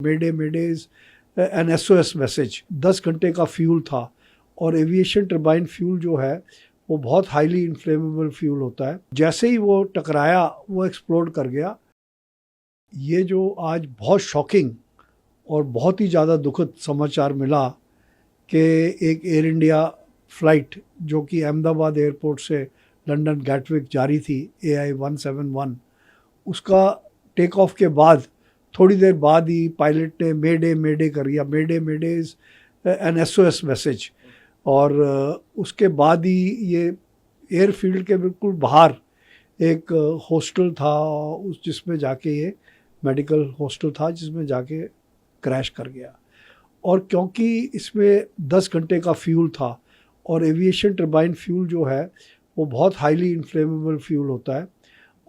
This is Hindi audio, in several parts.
Mayday mayday is an SOS message. 10 घंटे का फ्यूल था और एविएशन टरबाइन फ्यूल जो है वो बहुत हाईली इन्फ्लेमेबल फ्यूल होता है। जैसे ही वो टकराया वो एक्सप्लोड कर गया। ये जो आज बहुत शॉकिंग और बहुत ही ज़्यादा दुखद समाचार मिला कि एक एयर इंडिया फ़्लाइट जो कि अहमदाबाद एयरपोर्ट से लंदन गैटविक जा रही थी AI-171, उसका टेक ऑफ के बाद थोड़ी देर बाद ही पायलट ने मेडे मेडे कर दिया। मेडे मेडे इज़ एन एसओएस मैसेज। और उसके बाद ही ये एयरफील्ड के बिल्कुल बाहर एक हॉस्टल था उस जिसमें जाके ये मेडिकल हॉस्टल था जिसमें जाके क्रैश कर गया। और क्योंकि इसमें 10 घंटे का फ्यूल था और एविएशन टरबाइन फ्यूल जो है वो बहुत हाईली इन्फ्लेमेबल फ्यूल होता है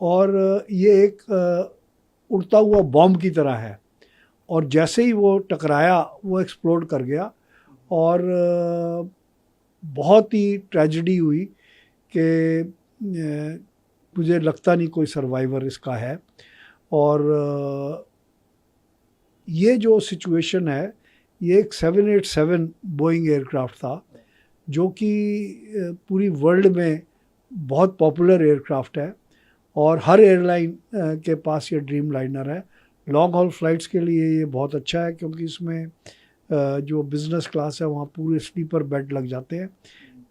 और ये एक उड़ता हुआ बॉम्ब की तरह है। और जैसे ही वो टकराया वो एक्सप्लोड कर गया और बहुत ही ट्रेजेडी हुई कि मुझे लगता नहीं कोई सर्वाइवर इसका है। और ये जो सिचुएशन है ये एक 787 बोइंग एयरक्राफ्ट था जो कि पूरी वर्ल्ड में बहुत पॉपुलर एयरक्राफ्ट है और हर एयरलाइन के पास ये ड्रीम लाइनर है। लॉन्ग हॉल फ्लाइट्स के लिए ये बहुत अच्छा है क्योंकि इसमें जो बिज़नेस क्लास है वहाँ पूरे स्लीपर बेड लग जाते हैं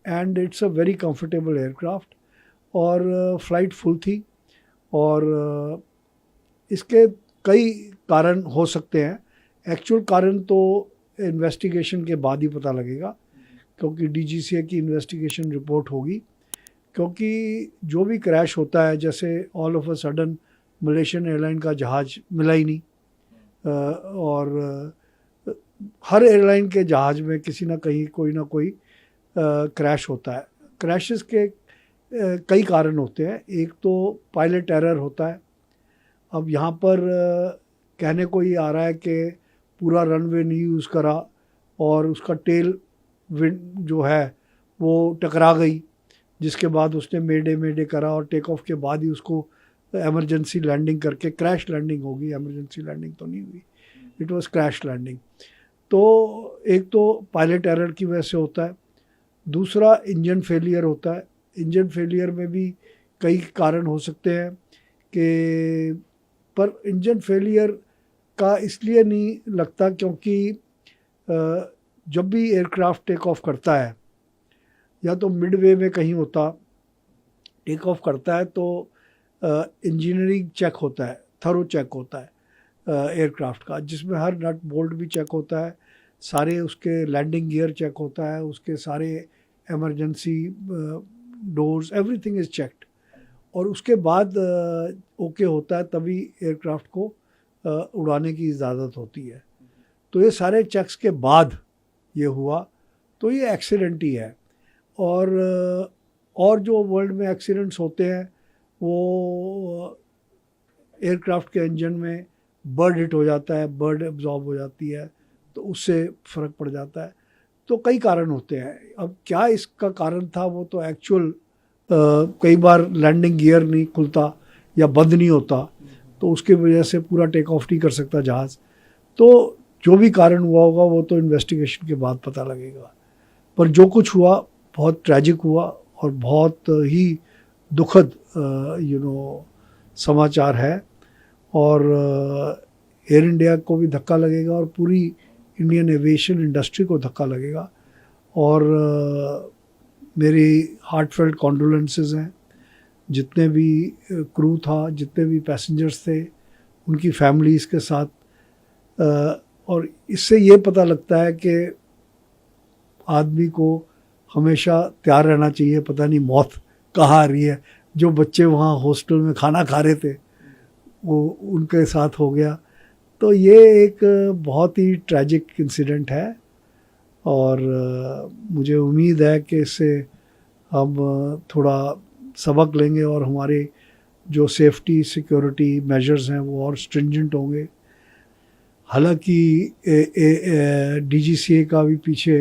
and it's a very comfortable aircraft. और फ़्लाइट फुल थी और इसके कई कारण हो सकते हैं। एक्चुअल कारण तो इन्वेस्टिगेशन के बाद ही पता लगेगा क्योंकि DGCA की इन्वेस्टिगेशन रिपोर्ट होगी। क्योंकि जो भी क्रैश होता है जैसे all of a sudden Malaysian airline का जहाज़ मिला ही नहीं और हर एयरलाइन के जहाज़ में किसी ना कहीं कोई ना कोई क्रैश होता है। क्रैशेस के कई कारण होते हैं। एक तो पायलट एरर होता है। अब यहाँ पर कहने को ही आ रहा है कि पूरा रनवे नहीं यूज़ करा और उसका टेल विंड जो है वो टकरा गई जिसके बाद उसने मेडे मेडे करा और टेक ऑफ के बाद ही उसको एमरजेंसी लैंडिंग करके क्रैश लैंडिंग होगी। एमरजेंसी लैंडिंग तो नहीं हुई, इट वाज क्रैश लैंडिंग। तो एक तो पायलट एरर की वजह से होता है। दूसरा इंजन फेलियर होता है। इंजन फेलियर में भी कई कारण हो सकते हैं कि पर इंजन फेलियर का इसलिए नहीं लगता क्योंकि जब भी एयरक्राफ्ट टेक ऑफ करता है या तो मिडवे में कहीं होता टेक ऑफ करता है तो इंजीनियरिंग चेक होता है, थरो चेक होता है एयरक्राफ्ट का, जिसमें हर नट बोल्ट भी चेक होता है, सारे उसके लैंडिंग गियर चेक होता है, उसके सारे emergency doors everything is checked. और उसके बाद ओके होता है तभी एयरक्राफ्ट को उड़ाने की इजाज़त होती है। तो ये सारे चेक्स के बाद ये हुआ तो ये एक्सीडेंट ही है। और जो वर्ल्ड में एक्सीडेंट्स होते हैं वो एयरक्राफ्ट के इंजन में बर्ड हिट हो जाता है, बर्ड एब्जॉर्ब हो जाती है तो उससे फ़र्क पड़ जाता है। तो कई कारण होते हैं। अब क्या इसका कारण था वो तो एक्चुअल कई बार लैंडिंग गियर नहीं खुलता या बंद नहीं होता तो उसकी वजह से पूरा टेक ऑफ नहीं कर सकता जहाज़। तो जो भी कारण हुआ होगा वो तो इन्वेस्टिगेशन के बाद पता लगेगा। पर जो कुछ हुआ बहुत ट्रैजिक हुआ और बहुत ही दुखद समाचार है। और एयर इंडिया को भी धक्का लगेगा और पूरी इंडियन एविएशन इंडस्ट्री को धक्का लगेगा। और मेरी हार्टफेल्ट कॉन्डोलेंसेस हैं जितने भी क्रू था, जितने भी पैसेंजर्स थे, उनकी फैमिलीज़ के साथ। और इससे ये पता लगता है कि आदमी को हमेशा तैयार रहना चाहिए, पता नहीं मौत कहाँ आ रही है। जो बच्चे वहाँ हॉस्टल में खाना खा रहे थे वो उनके साथ हो गया। तो ये एक बहुत ही ट्रैजिक इंसिडेंट है और मुझे उम्मीद है कि इससे हम थोड़ा सबक लेंगे और हमारे जो सेफ्टी सिक्योरिटी मेजर्स हैं वो और स्ट्रिंजेंट होंगे। हालांकि DGCA का भी पीछे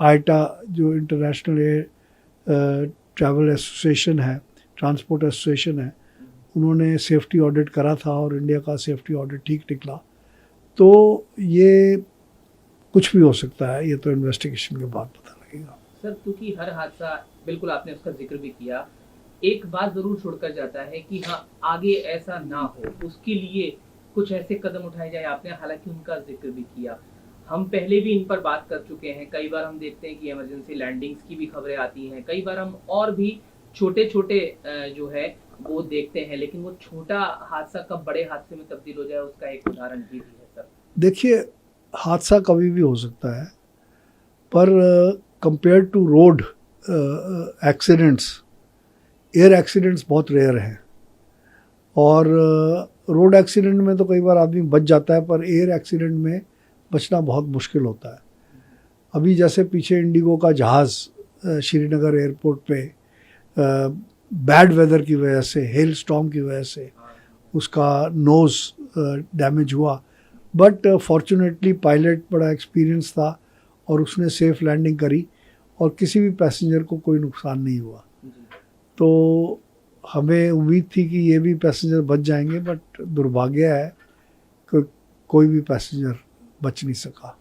आईटा जो इंटरनेशनल एयर ट्रैवल एसोसिएशन है, ट्रांसपोर्ट एसोसिएशन है, उन्होंने सेफ्टी ऑडिट करा था और इंडिया का सेफ्टी ऑडिट ठीक निकला। तो ये कुछ भी हो सकता है, ये तो इन्वेस्टिगेशन के बाद पता लगेगा। सर, क्योंकि हर हादसा, बिल्कुल आपने उसका जिक्र भी किया, एक बात जरूर छोड़कर जाता है कि हाँ आगे ऐसा ना हो, उसके लिए कुछ ऐसे कदम उठाए जाए। आपने हालांकि उनका जिक्र भी किया, हम पहले भी इन पर बात कर चुके हैं। कई बार हम देखते हैं कि इमरजेंसी लैंडिंग्स की भी खबरें आती हैं, कई बार हम और भी छोटे छोटे जो है वो देखते हैं, लेकिन वो छोटा हादसा कब बड़े हादसे में तब्दील हो जाए उसका एक उदाहरण भी है सर। देखिए, हादसा कभी भी हो सकता है, पर compare to road accidents, air accidents बहुत रेयर हैं। और रोड एक्सीडेंट में तो कई बार आदमी बच जाता है, पर एयर एक्सीडेंट में बचना बहुत मुश्किल होता है। अभी जैसे पीछे इंडिगो का जहाज़ श्रीनगर एयरपोर्ट पे बैड वेदर की वजह से, हेल स्टॉर्म की वजह से उसका नोज़ डैमेज हुआ, बट फॉर्चुनेटली पायलट बड़ा एक्सपीरियंस था और उसने सेफ लैंडिंग करी और किसी भी पैसेंजर को कोई नुकसान नहीं हुआ। तो हमें उम्मीद थी कि ये भी पैसेंजर बच जाएंगे, बट दुर्भाग्य है कि कोई भी पैसेंजर बच नहीं सका।